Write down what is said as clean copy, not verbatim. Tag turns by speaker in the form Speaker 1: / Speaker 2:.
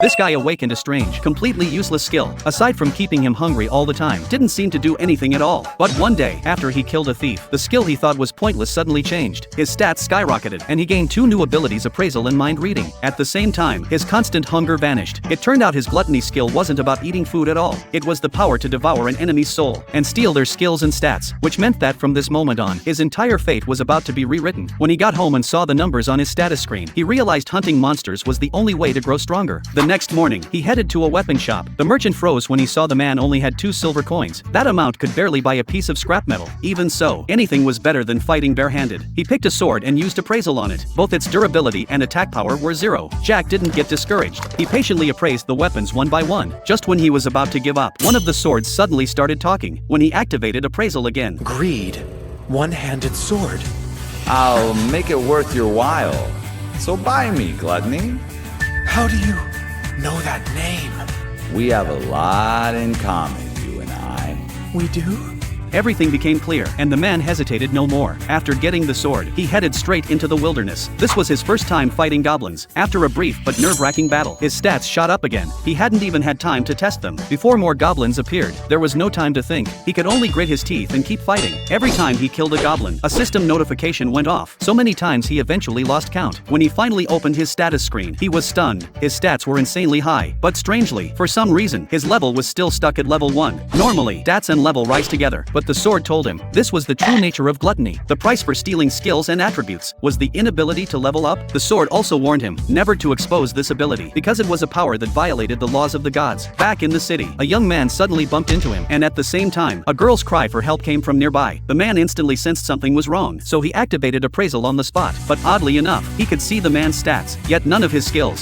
Speaker 1: This guy awakened a strange, completely useless skill, aside from keeping him hungry all the time. Didn't seem to do anything at all. But one day, after he killed a thief, the skill he thought was pointless suddenly changed. His stats skyrocketed, and he gained 2 new abilities: appraisal and mind reading. At the same time, his constant hunger vanished. It turned out his gluttony skill wasn't about eating food at all. It was the power to devour an enemy's soul and steal their skills and stats, which meant that from this moment on, his entire fate was about to be rewritten. When he got home and saw the numbers on his status screen, he realized hunting monsters was the only way to grow stronger. The next morning, he headed to a weapon shop. The merchant froze when he saw the man only had 2 silver coins. That amount could barely buy a piece of scrap metal. Even so, anything was better than fighting barehanded. He picked a sword and used appraisal on it. Both its durability and attack power were 0. Jack didn't get discouraged. He patiently appraised the weapons one by one. Just when he was about to give up, one of the swords suddenly started talking. When he activated appraisal again,
Speaker 2: Greed. One-handed sword.
Speaker 3: I'll make it worth your while. So buy me, Gluttony.
Speaker 2: How do you know that name?
Speaker 3: We have a lot in common, you and I.
Speaker 2: We do?
Speaker 1: everything became clear, and the man hesitated no more. After getting the sword, he headed straight into the wilderness. This was his first time fighting goblins. After a brief but nerve-wracking battle, his stats shot up again. He hadn't even had time to test them before more goblins appeared. There was no time to think. He could only grit his teeth and keep fighting. Every time he killed a goblin, a system notification went off. So many times he eventually lost count. When he finally opened his status screen, he was stunned. His stats were insanely high, but strangely, for some reason, his level was still stuck at level 1. Normally, stats and level rise together, but the sword told him this was the true nature of gluttony. The price for stealing skills and attributes was the inability to level up. The sword also warned him never to expose this ability, because it was a power that violated the laws of the gods. Back in the city, a young man suddenly bumped into him, and at the same time, a girl's cry for help came from nearby. The man instantly sensed something was wrong, so he activated appraisal on the spot. But oddly enough, he could see the man's stats, yet none of his skills.